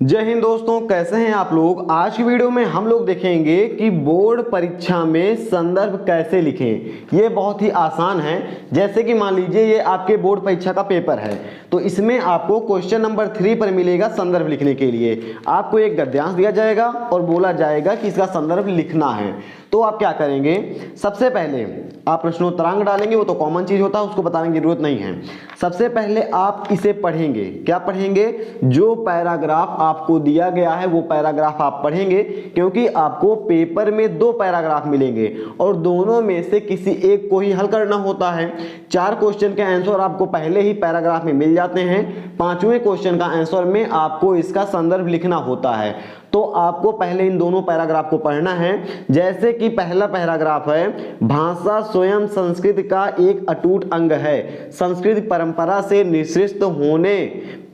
जय हिंद दोस्तों, कैसे हैं आप लोग। आज की वीडियो में हम लोग देखेंगे कि बोर्ड परीक्षा में संदर्भ कैसे लिखें। ये बहुत ही आसान है। जैसे कि मान लीजिए ये आपके बोर्ड परीक्षा का पेपर है, तो इसमें आपको क्वेश्चन नंबर 3 पर मिलेगा संदर्भ लिखने के लिए। आपको एक गद्यांश दिया जाएगा और बोला जाएगा कि इसका संदर्भ लिखना है। तो आप क्या करेंगे, सबसे पहले आप प्रश्नोत्तरांक डालेंगे, वो तो कॉमन चीज होता है, उसको बताने की जरूरत नहीं है। सबसे पहले आप इसे पढ़ेंगे। क्या पढ़ेंगे? जो पैराग्राफ आपको दिया गया है वो पैराग्राफ आप पढ़ेंगे, क्योंकि आपको पेपर में 2 पैराग्राफ मिलेंगे और दोनों में से किसी एक को ही हल करना होता है। 4 क्वेश्चन के आंसर आपको पहले ही पैराग्राफ में मिल जाते हैं। 5वें क्वेश्चन का आंसर में आपको इसका संदर्भ लिखना होता है। तो आपको पहले इन दोनों पैराग्राफ को पढ़ना है। जैसे कि पहला पैराग्राफ है, भाषा स्वयं संस्कृत का एक अटूट अंग है। संस्कृत परंपरा से निःसृत होने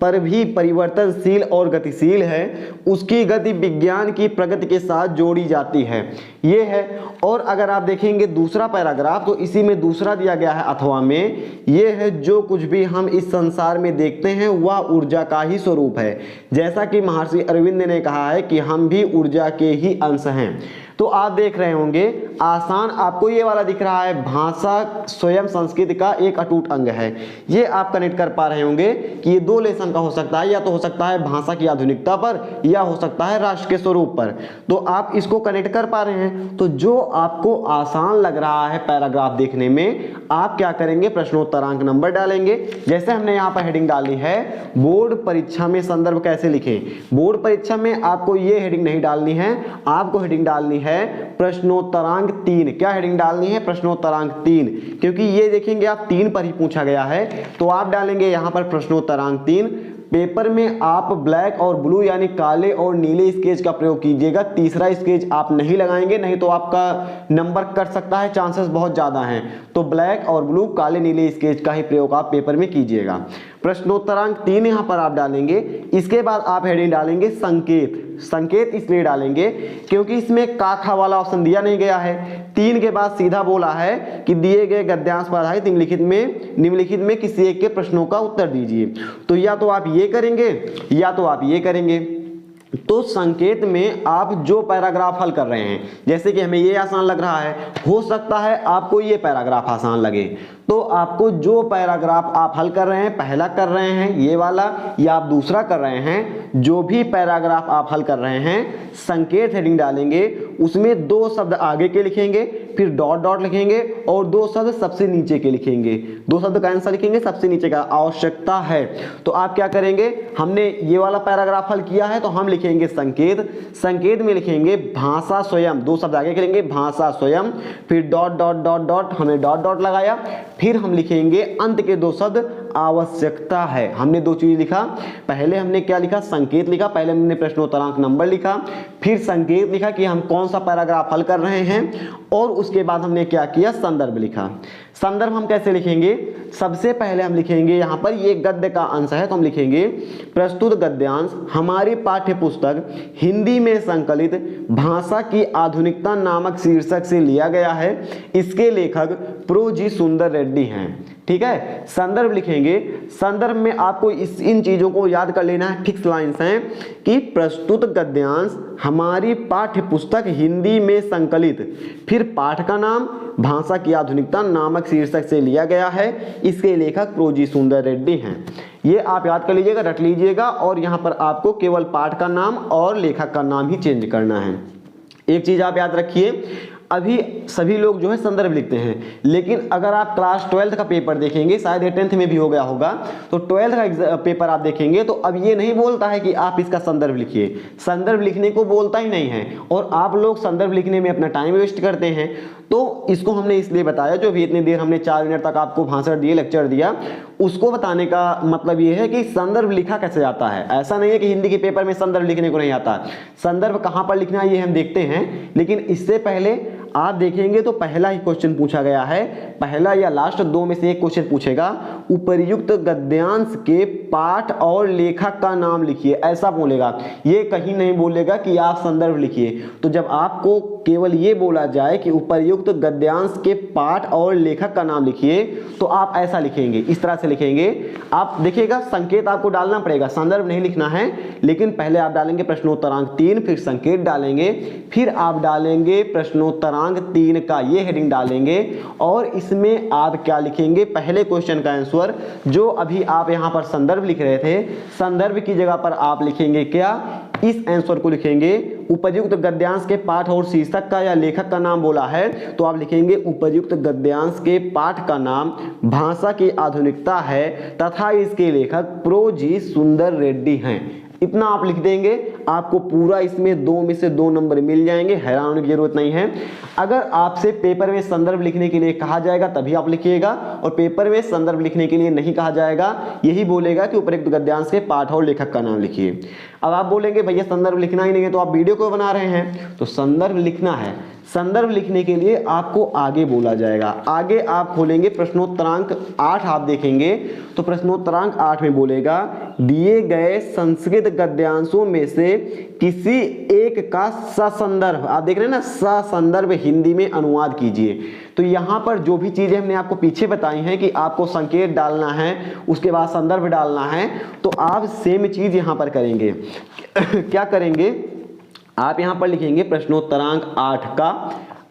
पर भी परिवर्तनशील और गतिशील है। उसकी गति विज्ञान की प्रगति के साथ जोड़ी जाती है। ये है। और अगर आप देखेंगे दूसरा पैराग्राफ, तो इसी में दूसरा दिया गया है अथवा में, ये है, जो कुछ भी हम इस संसार में देखते हैं वह ऊर्जा का ही स्वरूप है। जैसा कि महर्षि अरविंद ने कहा है कि हम भी ऊर्जा के ही अंश हैं। तो आप देख रहे होंगे आसान आपको ये वाला दिख रहा है, भाषा स्वयं संस्कृत का एक अटूट अंग है। ये आप कनेक्ट कर पा रहे होंगे कि ये 2 लेसन का हो सकता है, या तो हो सकता है भाषा की आधुनिकता पर, या हो सकता है राष्ट्र के स्वरूप पर। तो आप इसको कनेक्ट कर पा रहे हैं। तो जो आपको आसान लग रहा है पैराग्राफ देखने में, आप क्या करेंगे, प्रश्नोत्तरांक नंबर डालेंगे। जैसे हमने यहाँ पर हेडिंग डाली है, बोर्ड परीक्षा में संदर्भ कैसे लिखें। बोर्ड परीक्षा में आपको ये हेडिंग नहीं डालनी है, आपको हेडिंग डालनी है प्रश्नोत्तरांक 3। क्या हेडिंग डालनी है? प्रश्नोत्तरांक 3, क्योंकि ये देखेंगे आप 3 पर ही पूछा गया है। तो आप डालेंगे यहां पर प्रश्नोत्तरांक 3। पेपर में आप ब्लैक और ब्लू यानी काले और नीले स्केच का प्रयोग कीजिएगा। तीसरा स्केच आप नहीं लगाएंगे, नहीं तो आपका नंबर कट सकता है, चांसेस बहुत ज्यादा हैं। तो ब्लैक और ब्लू काले नीले स्केच का ही प्रयोग आप पेपर में कीजिएगा। प्रश्नोत्तरांक 3 यहां पर आप डालेंगे। इसके बाद आप हेडिंग डालेंगे संकेत। संकेत इसलिए डालेंगे क्योंकि इसमें का खा वाला ऑप्शन दिया नहीं गया है। 3 के बाद सीधा बोला है कि दिए गए गद्यांश पर आधारित निम्नलिखित में किसी एक के प्रश्नों का उत्तर दीजिए। तो या तो आप ये करेंगे या तो आप ये करेंगे। तो संकेत में आप जो पैराग्राफ हल कर रहे हैं, जैसे कि हमें ये आसान लग रहा है, हो सकता है आपको ये पैराग्राफ आसान लगे। तो आपको जो पैराग्राफ आप हल कर रहे हैं, पहला कर रहे हैं ये वाला, या आप दूसरा कर रहे हैं, जो भी पैराग्राफ आप हल कर रहे हैं, संकेत हेडिंग डालेंगे। उसमें 2 शब्द आगे के लिखेंगे, फिर डॉट डॉट लिखेंगे, और 2 शब्द सबसे नीचे के लिखेंगे। 2 शब्द का आंसर लिखेंगे सबसे नीचे का, आवश्यकता है। तो आप क्या करेंगे, हमने ये वाला पैराग्राफ हल किया है तो हम लिखेंगे संकेत। संकेत में लिखेंगे भाषा स्वयं, 2 शब्द आगे करेंगे, भाषा स्वयं, फिर डॉट डॉट डॉट डॉट, हमने डॉट डॉट लगाया। फिर हम लिखेंगे अंत के 2 शब्द, आवश्यकता है। हमने 2 चीज लिखा। पहले हमने क्या लिखा, संकेत लिखा। पहले हमने प्रश्नोत्तरांक नंबर लिखा, फिर संकेत लिखा कि हम कौन सा पैराग्राफ हल कर रहे हैं, और उसके बाद हमने क्या किया, संदर्भ लिखा। संदर्भ हम कैसे लिखेंगे, सबसे पहले हम लिखेंगे यहां पर, ये गद्य का अंश है तो हम लिखेंगे प्रस्तुत गद्यांश हमारी पाठ्य पुस्तक हिंदी में संकलित भाषा की आधुनिकता नामक शीर्षक से लिया गया है। इसके लेखक प्रो जी सुंदर रेड्डी हैं। ठीक है। संदर्भ लिखेंगे। संदर्भ में आपको इन चीजों को याद कर लेना है। फिक्स लाइंस हैं कि प्रस्तुत गद्यांश हमारी पाठ्य पुस्तक हिंदी में संकलित, फिर पाठ का नाम भाषा की आधुनिकता नामक शीर्षक से लिया गया है। इसके लेखक प्रो जी सुंदर रेड्डी हैं। ये आप याद कर लीजिएगा, रट लीजिएगा, और यहां पर आपको केवल पाठ का नाम और लेखक का नाम ही चेंज करना है। एक चीज आप याद रखिए, अभी सभी लोग जो है संदर्भ लिखते हैं, लेकिन अगर आप क्लास 12th का पेपर देखेंगे, शायद ये 10th में भी हो गया होगा, तो 12th का पेपर आप देखेंगे तो अब ये नहीं बोलता है कि आप इसका संदर्भ लिखिए। संदर्भ लिखने को बोलता ही नहीं है, और आप लोग संदर्भ लिखने में अपना टाइम वेस्ट करते हैं। तो इसको हमने इसलिए बताया, जो भी इतनी देर हमने 4 मिनट तक आपको भाषण दिए, लेक्चर दिया, उसको बताने का मतलब ये है कि संदर्भ लिखा कैसे जाता है। ऐसा नहीं है कि हिंदी के पेपर में संदर्भ लिखने को नहीं आता। संदर्भ कहां पर लिखना है ये हम देखते हैं, लेकिन इससे पहले आप देखेंगे तो पहला ही क्वेश्चन पूछा गया है, पहला या लास्ट 2 में से एक क्वेश्चन पूछेगा, उपर्युक्त गद्यांश के पाठ और लेखक का नाम लिखिए, ऐसा बोलेगा। ये कहीं नहीं बोलेगा कि आप संदर्भ लिखिए। तो जब आपको केवल ये बोला जाए कि उपर्युक्त गद्यांश के पाठ और लेखक का नाम लिखिए, तो आप ऐसा लिखेंगे, इस तरह से लिखेंगे। आप देखिएगा संकेत आपको डालना पड़ेगा, संदर्भ नहीं लिखना है, लेकिन पहले आप डालेंगे प्रश्नोत्तरांक 3, फिर संकेत डालेंगे, फिर आप डालेंगे प्रश्नोत्तरांक 3 का ये हेडिंग डालेंगे, और इसमें आप क्या लिखेंगे, पहले क्वेश्चन का आंसर जो अभी आप यहाँ पर संदर्भ लिख रहे थे, संदर्भ की जगह पर आप लिखेंगे क्या, इस आंसर को लिखेंगे उपयुक्त गद्यांश के पाठ और शीर्षक का या लेखक का नाम बोला है, तो आप लिखेंगे उपयुक्त गद्यांश के पाठ का नाम भाषा की आधुनिकता है तथा इसके लेखक प्रो जी सुंदर रेड्डी हैं। इतना आप लिख देंगे, आपको पूरा इसमें 2 में से 2 नंबर मिल जाएंगे, हैरान होने की जरूरत नहीं है। अगर आपसे पेपर में संदर्भ लिखने के लिए कहा जाएगा तभी आप लिखिएगा, और पेपर में संदर्भ लिखने के लिए नहीं कहा जाएगा, यही बोलेगा कि उपयुक्त गद्यांश के पाठ और लेखक का नाम लिखिए। अब आप बोलेंगे भैया संदर्भ लिखना ही नहीं है, तो आप वीडियो क्यों बना रहे हैं, तो संदर्भ लिखना है। संदर्भ लिखने के लिए आपको आगे बोला जाएगा, आगे आप खोलेंगे प्रश्नोत्तरांक 8, आप देखेंगे तो प्रश्नोत्तरांक 8 में बोलेगा दिए गए संस्कृत गद्यांशों में से किसी एक का ससंदर्भ, आप देख रहे हैं ना, ससंदर्भ हिंदी में अनुवाद कीजिए। तो यहाँ पर जो भी चीजें हमने आपको पीछे बताई हैं कि आपको संकेत डालना है, उसके बाद संदर्भ डालना है, तो आप सेम चीज यहाँ पर करेंगे। क्या करेंगे, आप यहां पर लिखेंगे प्रश्नोत्तरांक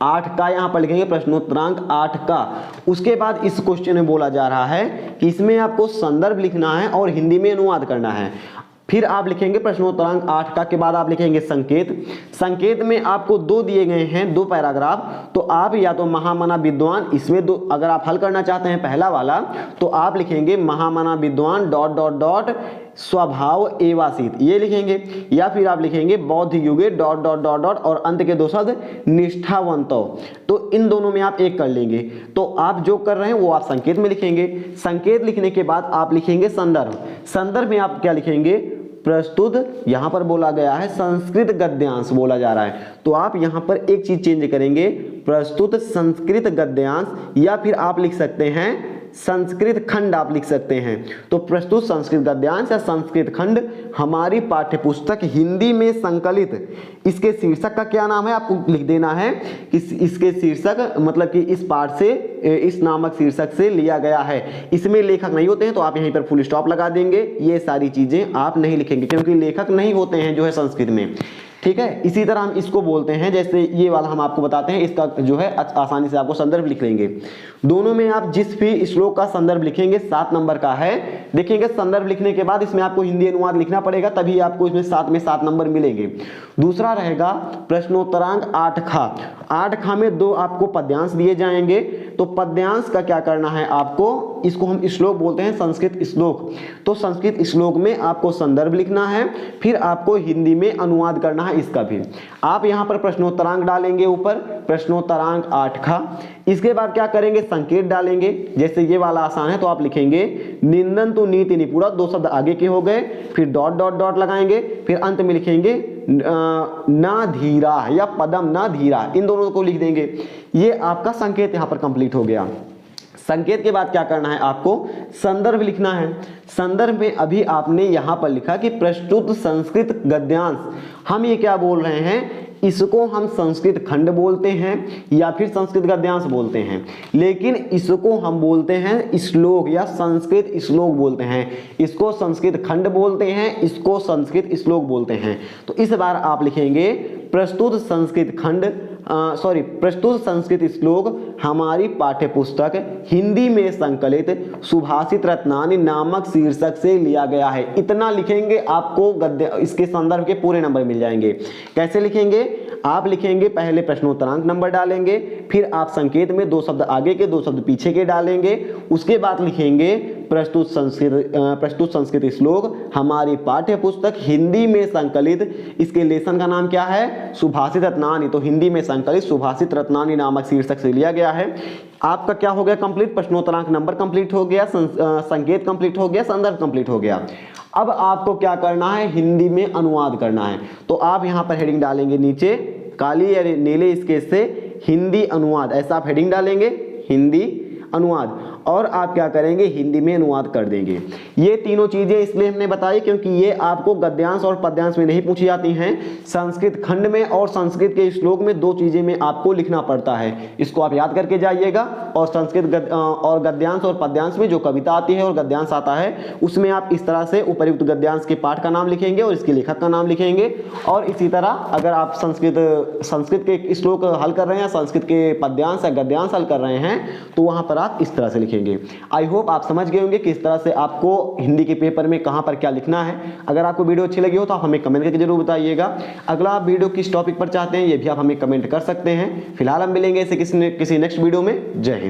8 का यहां पर लिखेंगे प्रश्नोत्तरांक 8 का। उसके बाद इस क्वेश्चन में बोला जा रहा है कि इसमें आपको संदर्भ लिखना है और हिंदी में अनुवाद करना है। फिर आप लिखेंगे प्रश्नोत्तरांक 8 का के बाद आप लिखेंगे संकेत। संकेत में आपको 2 दिए गए हैं, 2 पैराग्राफ, तो आप या तो महामना विद्वान, इसमें 2 अगर आप हल करना चाहते हैं पहला वाला, तो आप लिखेंगे महामना विद्वान ... स्वभाव एवासीत, ये लिखेंगे, या फिर आप लिखेंगे बौद्ध युगे ... और अंत के 2 शब्द निष्ठावंतो। तो इन दोनों में आप एक कर लेंगे। तो आप जो कर रहे हैं वो आप संकेत में लिखेंगे। संकेत लिखने के बाद आप लिखेंगे संदर्भ। संदर्भ में आप क्या लिखेंगे, प्रस्तुत, यहां पर बोला गया है संस्कृत गद्यांश बोला जा रहा है, तो आप यहां पर एक चीज चेंज करेंगे, प्रस्तुत संस्कृत गद्यांश, या फिर आप लिख सकते हैं संस्कृत खंड, आप लिख सकते हैं। तो प्रस्तुत संस्कृत गद्यांश या संस्कृत खंड हमारी पाठ्यपुस्तक हिंदी में संकलित, इसके शीर्षक का क्या नाम है आपको लिख देना है कि इसके शीर्षक मतलब कि इस पाठ से, इस नामक शीर्षक से लिया गया है। इसमें लेखक नहीं होते हैं तो आप यहीं पर फुल स्टॉप लगा देंगे, ये सारी चीजें आप नहीं लिखेंगे क्योंकि लेखक नहीं होते हैं जो है संस्कृत में, ठीक है। इसी तरह हम इसको बोलते हैं, जैसे ये वाला हम आपको बताते हैं, इसका जो है आसानी से आपको संदर्भ लिख लेंगे। दोनों में आप जिस भी श्लोक का संदर्भ लिखेंगे 7 नंबर का है। देखेंगे संदर्भ लिखने के बाद इसमें आपको हिंदी अनुवाद लिखना पड़ेगा, तभी आपको इसमें 7 में 7 नंबर मिलेंगे। दूसरा रहेगा प्रश्नोत्तरांक 8 खा में 2 आपको पद्यांश दिए जाएंगे। तो पद्यांश का क्या करना है आपको, इसको हम श्लोक बोलते हैं, संस्कृत श्लोक। तो संस्कृत श्लोक में आपको संदर्भ लिखना है, फिर आपको हिंदी में अनुवाद करना है इसका भी। आप यहां पर प्रश्नोत्तरांक डालेंगे ऊपर, प्रश्नोत्तरांक 8 खा। इसके बाद क्या करेंगे, संकेत डालेंगे। जैसे ये वाला आसान है तो आप लिखेंगे निंदन तो नीति निपुड़ा, 2 शब्द आगे के हो गए, फिर ... लगाएंगे, फिर अंत में लिखेंगे ना धीरा या पदम ना धीरा, इन दोनों को लिख देंगे। ये आपका संकेत यहां पर कंप्लीट हो गया। संकेत के बाद क्या करना है, आपको संदर्भ लिखना है। संदर्भ में अभी आपने यहां पर लिखा कि प्रस्तुत संस्कृत गद्यांश, हम ये क्या बोल रहे हैं, इसको हम संस्कृत खंड बोलते हैं या फिर संस्कृत गद्यांश बोलते हैं, लेकिन इसको हम बोलते हैं श्लोक या संस्कृत श्लोक बोलते हैं। इसको संस्कृत खंड बोलते हैं, इसको संस्कृत श्लोक बोलते हैं। तो इस बार आप लिखेंगे प्रस्तुत संस्कृत खंड प्रस्तुत संस्कृत श्लोक हमारी पाठ्यपुस्तक हिंदी में संकलित सुभाषित रत्नानि नामक शीर्षक से लिया गया है। इतना लिखेंगे, आपको गद्य इसके संदर्भ के पूरे नंबर मिल जाएंगे। कैसे लिखेंगे, आप लिखेंगे पहले प्रश्नोत्तरांक नंबर डालेंगे, फिर आप संकेत में 2 शब्द आगे के 2 शब्द पीछे के डालेंगे। उसके बाद लिखेंगे प्रस्तुत संस्कृत श्लोक हमारी पाठ्यपुस्तक हिंदी में संकलित, इसके लेसन का नाम क्या है, सुभाषित रत्नानि, तो हिंदी में संकलित सुभाषित रत्नानि नामक शीर्षक से लिया गया है। आपका क्या हो गया कंप्लीट, प्रश्नोत्तरांक नंबर कंप्लीट हो गया, संकेत कंप्लीट हो गया, संदर्भ कंप्लीट हो गया। अब आपको क्या करना है, हिंदी में अनुवाद करना है। तो आप यहां पर हेडिंग डालेंगे नीचे काली या नीले स्केच से हिंदी अनुवाद, ऐसा आप हेडिंग डालेंगे हिंदी अनुवाद, और आप क्या करेंगे, हिंदी में अनुवाद कर देंगे। ये तीनों चीजें इसलिए हमने बताई क्योंकि ये आपको गद्यांश और पद्यांश में नहीं पूछी जाती हैं, संस्कृत खंड में और संस्कृत के श्लोक में दो चीजें में आपको लिखना पड़ता है। इसको आप याद करके जाइएगा। और संस्कृत और गद्यांश और पद्यांश में जो कविता आती है और गद्यांश आता है उसमें आप इस तरह से उपर्युक्त गद्यांश के पाठ का नाम लिखेंगे और इसके लेखक का नाम लिखेंगे। और इसी तरह अगर आप संस्कृत के श्लोक हल कर रहे हैं या संस्कृत के पद्यांश या गद्यांश हल कर रहे हैं तो वहां पर आप इस तरह से लिखेंगे। आई होप आप समझ गए होंगे कि इस तरह से आपको हिंदी के पेपर में कहां पर क्या लिखना है। अगर आपको वीडियो अच्छी लगी हो तो आप हमें कमेंट करके जरूर बताइएगा। अगला आप वीडियो किस टॉपिक पर चाहते हैं ये भी आप हमें कमेंट कर सकते हैं। फिलहाल हम मिलेंगे ऐसे किसी नेक्स्ट वीडियो में। जय हिंद।